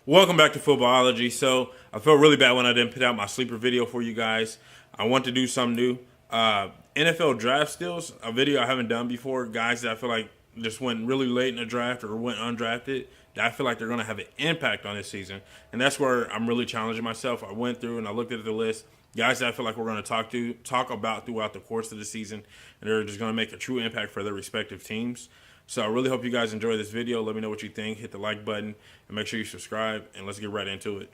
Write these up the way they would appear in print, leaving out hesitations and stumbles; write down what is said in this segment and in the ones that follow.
Welcome back to Footballology. So I felt really bad when I didn't put out my sleeper video for you guys. I want to do something new. NFL draft steals, a video I haven't done before. Guys that I feel like just went really late in the draft or went undrafted, that I feel like they're going to have an impact on this season. And that's where I'm really challenging myself. I went through and I looked at the list. Guys that I feel like we're going to talk about throughout the course of the season. And they're just going to make a true impact for their respective teams. So I really hope you guys enjoy this video. Let me know what you think. Hit the like button and make sure you subscribe. And let's get right into it.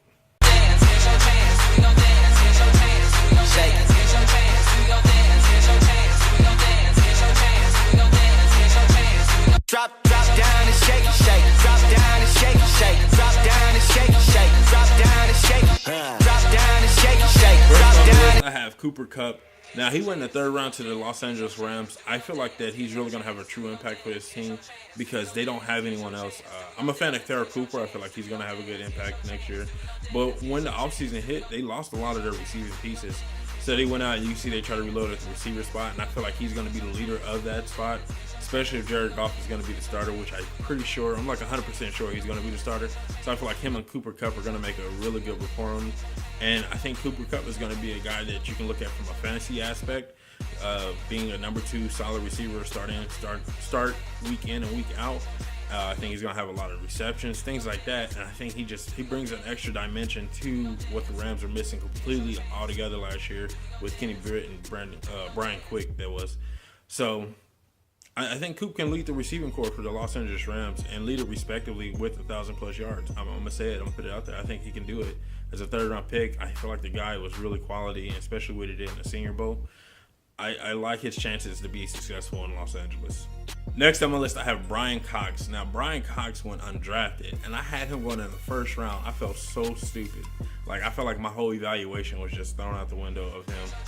Drop down and shake it, shake. Drop down and shake it, shake. Drop down and shake it, shake. Drop down and shake it. Drop down and shake it, shake. Drop down. I have Kupp. Now, he went in the third round to the Los Angeles Rams. I feel like that he's really going to have a true impact for his team because they don't have anyone else. I'm a fan of Cooper. I feel like he's going to have a good impact next year. But when the offseason hit, they lost a lot of their receiving pieces. So they went out and you see they try to reload at the receiver spot, and I feel like he's going to be the leader of that spot, especially if Jared Goff is going to be the starter, which I'm pretty sure, I'm like 100% sure he's going to be the starter. So I feel like him and Kupp are going to make a really good performance. And I think Kupp is going to be a guy that you can look at from a fantasy aspect, being a number 2 solid receiver, start week in and week out. I think he's going to have a lot of receptions, things like that. And I think he brings an extra dimension to what the Rams are missing completely altogether last year with Kenny Britt and Bryan Quick. So I think Kupp can lead the receiving corps for the Los Angeles Rams and lead it respectively with 1,000+ yards. I'm going to say it. I'm going to put it out there. I think he can do it. As a third-round pick, I feel like the guy was really quality, and especially what he did in the Senior Bowl. I like his chances to be successful in Los Angeles. Next on my list, I have Bryan Cox. Now, Bryan Cox went undrafted, and I had him going in the first round. I felt so stupid. I felt like my whole evaluation was just thrown out the window of him.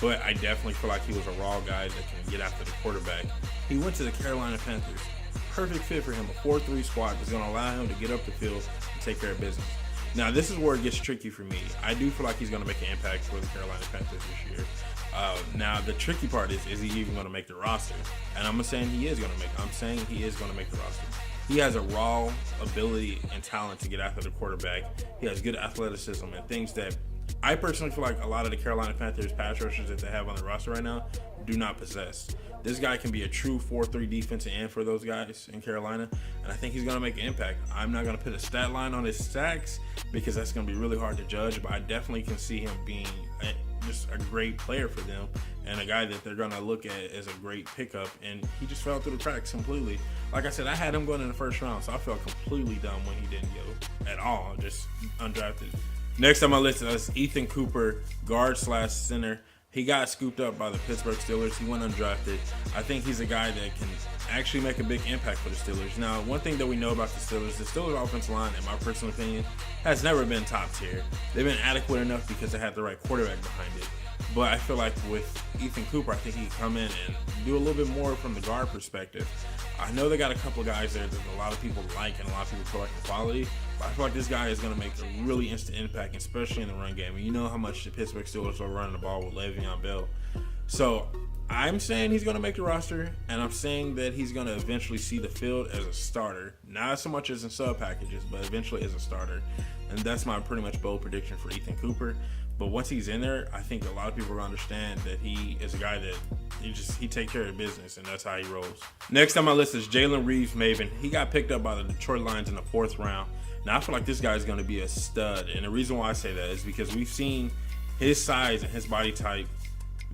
But I definitely feel like he was a raw guy that can get after the quarterback. He went to the Carolina Panthers. Perfect fit for him. A 4-3 squad that's going to allow him to get up the field and take care of business. Now, this is where it gets tricky for me. I do feel like he's going to make an impact for the Carolina Panthers this year. Now, the tricky part is he even going to make the roster? And I'm saying he is going to make the roster. He has a raw ability and talent to get after the quarterback. He has good athleticism and things that I personally feel like a lot of the Carolina Panthers pass rushers that they have on the roster right now do not possess. This guy can be a true 4-3 defensive end for those guys in Carolina, and I think he's going to make an impact. I'm not going to put a stat line on his sacks because that's going to be really hard to judge, but I definitely can see him being just a great player for them and a guy that they're going to look at as a great pickup, and he just fell through the cracks completely. Like I said, I had him going in the first round, so I felt completely dumb when he didn't go at all, just undrafted. Next on my list is Ethan Cooper, guard/center. He got scooped up by the Pittsburgh Steelers. He went undrafted. I think he's a guy that can actually make a big impact for the Steelers. Now, one thing that we know about the Steelers offensive line, in my personal opinion, has never been top tier. They've been adequate enough because they had the right quarterback behind it. But I feel like with Ethan Cooper, I think he can come in and do a little bit more from the guard perspective. I know they got a couple of guys there that a lot of people like and a lot of people feel like the quality, but I feel like this guy is going to make a really instant impact, especially in the run game. And you know how much the Pittsburgh Steelers are running the ball with Le'Veon Bell. So I'm saying he's going to make the roster, and I'm saying that he's going to eventually see the field as a starter. Not so much as in sub packages, but eventually as a starter. And that's my pretty much bold prediction for Ethan Cooper. But once he's in there, I think a lot of people will understand that he is a guy that he take care of business, and that's how he rolls. Next on my list is Jalen Reeves-Maybin. He got picked up by the Detroit Lions in the 4th round. Now, I feel like this guy is going to be a stud, and the reason why I say that is because we've seen his size and his body type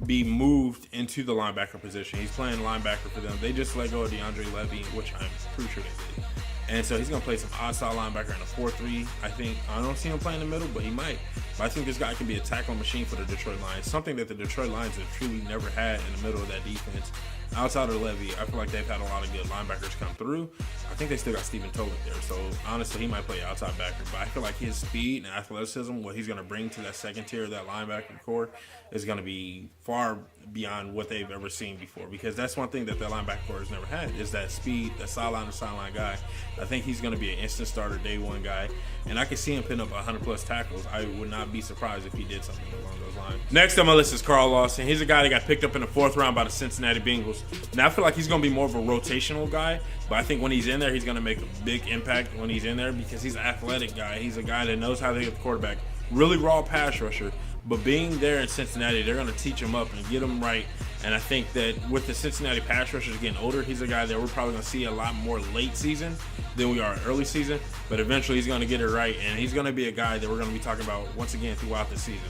be moved into the linebacker position. He's playing linebacker for them. They just let go of DeAndre Levy, which I'm pretty sure they did. And so he's going to play some outside linebacker in a 4-3. I don't see him playing in the middle, but he might. But I think this guy can be a tackling machine for the Detroit Lions, something that the Detroit Lions have truly never had in the middle of that defense. Outside of Levy, I feel like they've had a lot of good linebackers come through. I think they still got Stephen Tolik there, so honestly, he might play outside backer. But I feel like his speed and athleticism, what he's going to bring to that second tier of that linebacker core, is going to be far beyond what they've ever seen before. Because that's one thing that the linebacker core has never had, is that speed, that sideline-to-sideline guy. I think he's going to be an instant starter, day one guy. And I can see him putting up 100+ tackles. I would not be surprised if he did something along those lines. Next on my list is Lawson. He's a guy that got picked up in the 4th round by the Cincinnati Bengals. tackles. Now I feel like he's going to be more of a rotational guy, but I think when he's in there, he's going to make a big impact when he's in there because he's an athletic guy. He's a guy that knows how to get the quarterback. Really raw pass rusher, but being there in Cincinnati, they're going to teach him up and get him right. And I think that with the Cincinnati pass rushers getting older, he's a guy that we're probably going to see a lot more late season than we are early season. But eventually he's going to get it right, and he's going to be a guy that we're going to be talking about once again throughout the season.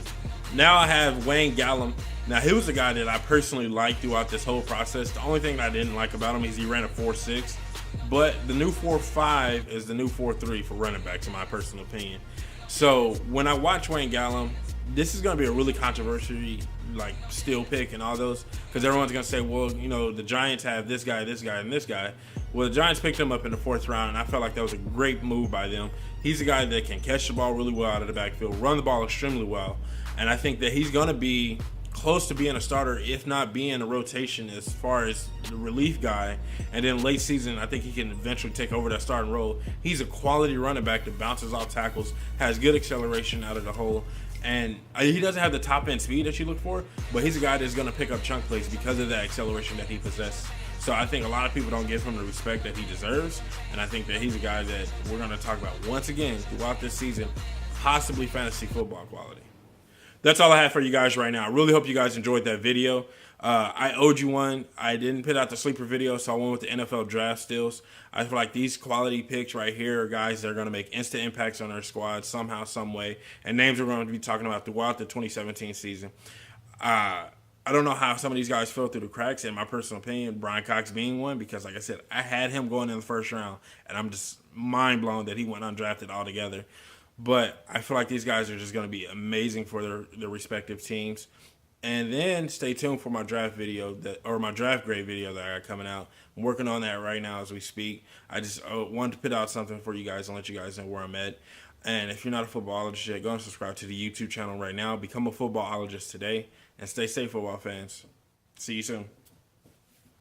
Now I have Wayne Gallman. Now he was a guy that I personally liked throughout this whole process. The only thing that I didn't like about him is he ran a 4.6. But the new 4.5 is the new 4.3 for running backs, in my personal opinion. So when I watch Wayne Gallman, this is going to be a really controversial, like, still pick and all those, because everyone's going to say, well, you know, the Giants have this guy, and this guy. Well, the Giants picked him up in the 4th round, and I felt like that was a great move by them. He's a guy that can catch the ball really well out of the backfield, run the ball extremely well, and I think that he's going to be close to being a starter, if not being a rotation as far as the relief guy. And then late season, I think he can eventually take over that starting role. He's a quality running back that bounces off tackles, has good acceleration out of the hole, and he doesn't have the top end speed that you look for, but he's a guy that's going to pick up chunk plays because of that acceleration that he possesses. So I think a lot of people don't give him the respect that he deserves, and I think that he's a guy that we're going to talk about once again throughout this season, possibly fantasy football quality. That's all I have for you guys right now. I really hope you guys enjoyed that video. I owed you one. I didn't put out the sleeper video, so I went with the NFL draft stills. I feel like these quality picks right here are guys that are going to make instant impacts on their squad somehow, some way, and names we're going to be talking about throughout the 2017 season. I don't know how some of these guys fell through the cracks, in my personal opinion, Bryan Cox being one, because like I said, I had him going in the 1st round, and I'm just mind blown that he went undrafted altogether. But I feel like these guys are just going to be amazing for their respective teams. And then stay tuned for my draft video, my draft grade video that I got coming out. I'm working on that right now as we speak. I just wanted to put out something for you guys and let you guys know where I'm at. And if you're not a footballologist yet, go and subscribe to the YouTube channel right now. Become a footballologist today. And stay safe, football fans. See you soon.